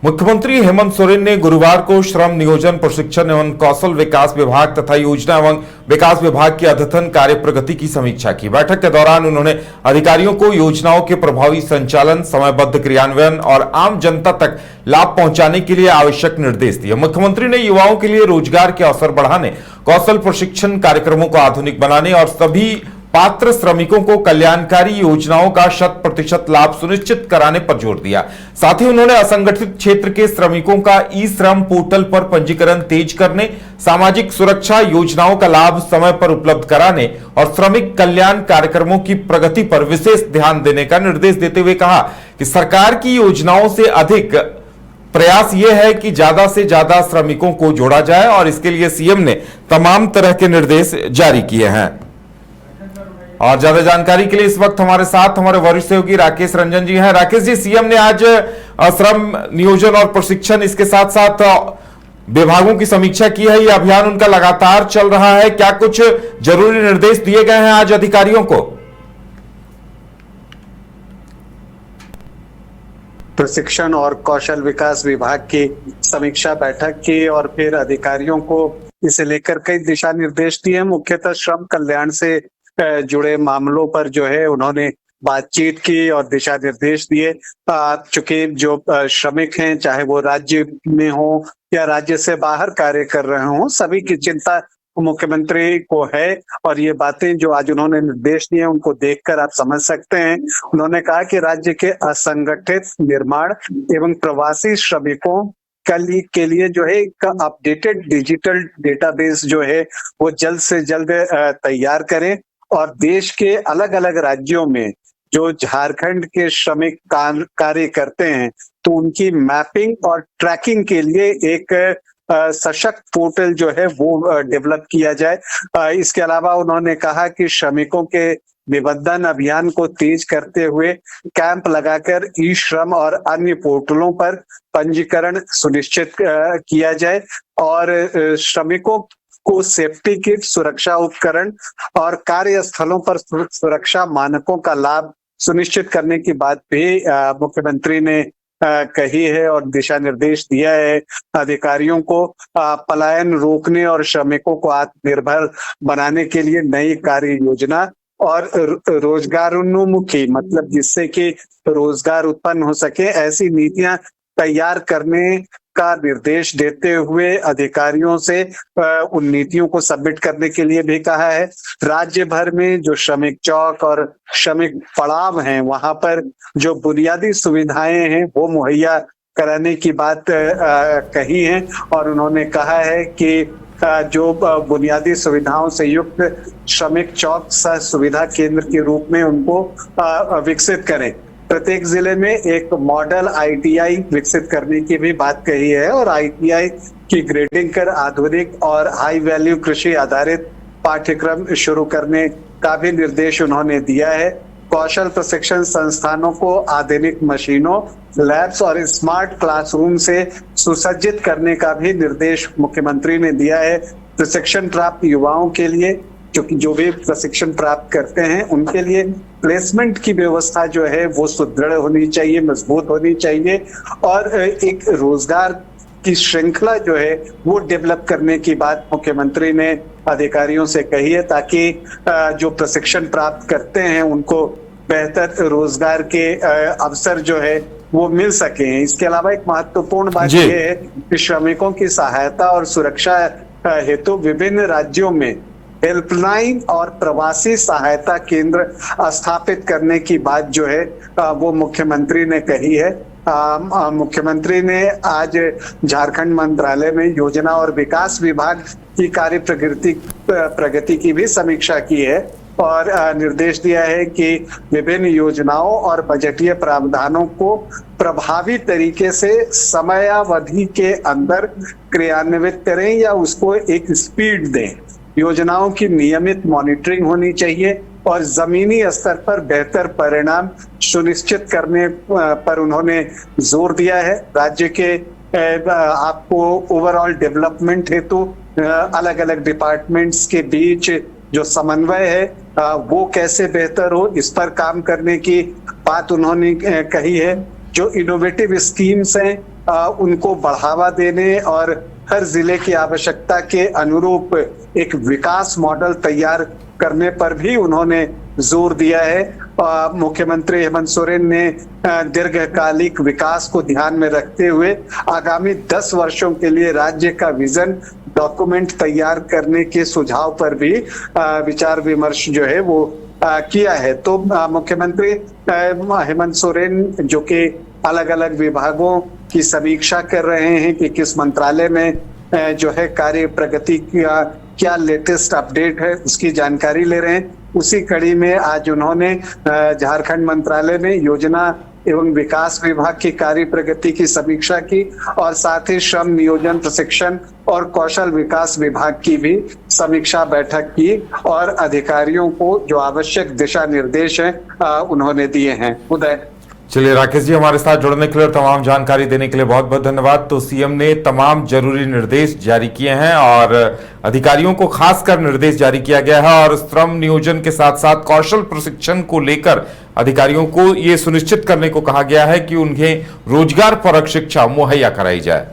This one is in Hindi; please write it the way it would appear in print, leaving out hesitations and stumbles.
मुख्यमंत्री हेमंत सोरेन ने गुरुवार को श्रम नियोजन प्रशिक्षण एवं कौशल विकास विभाग तथा योजना एवं विकास विभाग की अद्यतन कार्य प्रगति की समीक्षा की। बैठक के दौरान उन्होंने अधिकारियों को योजनाओं के प्रभावी संचालन, समयबद्ध क्रियान्वयन और आम जनता तक लाभ पहुंचाने के लिए आवश्यक निर्देश दिए। मुख्यमंत्री ने युवाओं के लिए रोजगार के अवसर बढ़ाने, कौशल प्रशिक्षण कार्यक्रमों को आधुनिक बनाने और सभी पात्र श्रमिकों को कल्याणकारी योजनाओं का 100% लाभ सुनिश्चित कराने पर जोर दिया। साथ ही उन्होंने असंगठित क्षेत्र के श्रमिकों का ई श्रम पोर्टल पर पंजीकरण तेज करने, सामाजिक सुरक्षा योजनाओं का लाभ समय पर उपलब्ध कराने और श्रमिक कल्याण कार्यक्रमों की प्रगति पर विशेष ध्यान देने का निर्देश देते हुए कहा कि सरकार की योजनाओं से अधिक प्रयास यह है कि ज्यादा से ज्यादा श्रमिकों को जोड़ा जाए और इसके लिए सीएम ने तमाम तरह के निर्देश जारी किए हैं। और ज्यादा जानकारी के लिए इस वक्त हमारे साथ हमारे वरिष्ठ सहयोगी राकेश रंजन जी हैं। राकेश जी, सीएम ने आज श्रम नियोजन और प्रशिक्षण, इसके साथ साथ विभागों की समीक्षा की है। यह अभियान उनका लगातार चल रहा है। क्या कुछ जरूरी निर्देश दिए गए हैं आज अधिकारियों को? प्रशिक्षण और कौशल विकास विभाग की समीक्षा बैठक की और फिर अधिकारियों को इसे लेकर कई दिशा निर्देश दिए। मुख्यतः श्रम कल्याण से जुड़े मामलों पर जो है उन्होंने बातचीत की और दिशा निर्देश दिए। चूंकि जो श्रमिक हैं, चाहे वो राज्य में हो या राज्य से बाहर कार्य कर रहे हो, सभी की चिंता मुख्यमंत्री को है और ये बातें जो आज उन्होंने निर्देश दिए उनको देखकर आप समझ सकते हैं। उन्होंने कहा कि राज्य के असंगठित निर्माण एवं प्रवासी श्रमिकों के लिए जो है एक अपडेटेड डिजिटल डेटाबेस जो है वो जल्द से जल्द तैयार करें और देश के अलग अलग राज्यों में जो झारखंड के श्रमिक कार्य करते हैं तो उनकी मैपिंग और ट्रैकिंग के लिए एक सशक्त पोर्टल जो है वो डेवलप किया जाए। इसके अलावा उन्होंने कहा कि श्रमिकों के निबंधन अभियान को तेज करते हुए कैंप लगाकर ई श्रम और अन्य पोर्टलों पर पंजीकरण सुनिश्चित किया जाए और श्रमिकों को सेफ्टी किट, सुरक्षा उपकरण और कार्यस्थलों पर सुरक्षा मानकों का लाभ सुनिश्चित करने की बात भी मुख्यमंत्री ने कही है और दिशा निर्देश दिया है अधिकारियों को। पलायन रोकने और श्रमिकों को आत्मनिर्भर बनाने के लिए नई कार्य योजना और रोजगारोन्मुखी, मतलब जिससे कि रोजगार उत्पन्न हो सके, ऐसी नीतियां तैयार करने का निर्देश देते हुए अधिकारियों से उन नीतियों को सबमिट करने के लिए भी कहा है। राज्य भर में जो श्रमिक चौक और श्रमिक पड़ाव हैं वहां पर जो बुनियादी सुविधाएं हैं वो मुहैया कराने की बात कही है और उन्होंने कहा है कि जो बुनियादी सुविधाओं से युक्त श्रमिक चौक सह सुविधा केंद्र के रूप में उनको विकसित करें। प्रत्येक जिले में एक मॉडल आईटीआई विकसित करने की भी बात कही है और आईटीआई की ग्रेडिंग कर आधुनिक और हाई वैल्यू कृषि आधारित पाठ्यक्रम शुरू करने का भी निर्देश उन्होंने दिया है। कौशल प्रशिक्षण संस्थानों को आधुनिक मशीनों, लैब्स और स्मार्ट क्लासरूम से सुसज्जित करने का भी निर्देश मुख्यमंत्री ने दिया है। प्रशिक्षण प्राप्त युवाओं के लिए जो भी प्रशिक्षण प्राप्त करते हैं उनके लिए प्लेसमेंट की व्यवस्था जो है वो सुदृढ़ होनी चाहिए, मजबूत होनी चाहिए और एक रोजगार की श्रृंखला जो है वो डेवलप करने की बात मुख्यमंत्री ने अधिकारियों से कही है ताकि जो प्रशिक्षण प्राप्त करते हैं उनको बेहतर रोजगार के अवसर जो है वो मिल सके। इसके अलावा एक महत्वपूर्ण बात यह है कि श्रमिकों की सहायता और सुरक्षा हेतु विभिन्न राज्यों में हेल्पलाइन और प्रवासी सहायता केंद्र स्थापित करने की बात जो है वो मुख्यमंत्री ने कही है। मुख्यमंत्री ने आज झारखंड मंत्रालय में योजना और विकास विभाग की कार्य प्रगति की भी समीक्षा की है और निर्देश दिया है कि विभिन्न योजनाओं और बजटीय प्रावधानों को प्रभावी तरीके से समयावधि के अंदर क्रियान्वित करें या उसको एक स्पीड दें। योजनाओं की नियमित मॉनिटरिंग होनी चाहिए और जमीनी स्तर पर बेहतर परिणाम सुनिश्चित करने पर उन्होंने जोर दिया है। राज्य के आपको ओवरऑल डेवलपमेंट हेतु अलग अलग डिपार्टमेंट्स के बीच जो समन्वय है वो कैसे बेहतर हो, इस पर काम करने की बात उन्होंने कही है। जो इनोवेटिव स्कीम्स हैं उनको बढ़ावा देने और हर जिले की आवश्यकता के अनुरूप एक विकास मॉडल तैयार करने पर भी उन्होंने जोर दिया है। मुख्यमंत्री हेमंत सोरेन ने दीर्घकालिक विकास को ध्यान में रखते हुए आगामी 10 वर्षों के लिए राज्य का विजन डॉक्यूमेंट तैयार करने के सुझाव पर भी विचार विमर्श जो है वो किया है। तो मुख्यमंत्री हेमंत सोरेन जो कि अलग अलग विभागों की समीक्षा कर रहे हैं कि किस मंत्रालय में जो है कार्य प्रगति का क्या लेटेस्ट अपडेट है उसकी जानकारी ले रहे हैं। उसी कड़ी में आज उन्होंने झारखंड मंत्रालय में योजना एवं विकास विभाग की कार्य प्रगति की समीक्षा की और साथ ही श्रम नियोजन प्रशिक्षण और कौशल विकास विभाग की भी समीक्षा बैठक की और अधिकारियों को जो आवश्यक दिशा निर्देश है उन्होंने दिए हैं। उदय। चलिए राकेश जी, हमारे साथ जुड़ने के लिए और तमाम जानकारी देने के लिए बहुत बहुत धन्यवाद। तो सीएम ने तमाम जरूरी निर्देश जारी किए हैं और अधिकारियों को खासकर निर्देश जारी किया गया है और श्रम नियोजन के साथ साथ कौशल प्रशिक्षण को लेकर अधिकारियों को यह सुनिश्चित करने को कहा गया है कि उन्हें रोजगार परक शिक्षा मुहैया कराई जाए।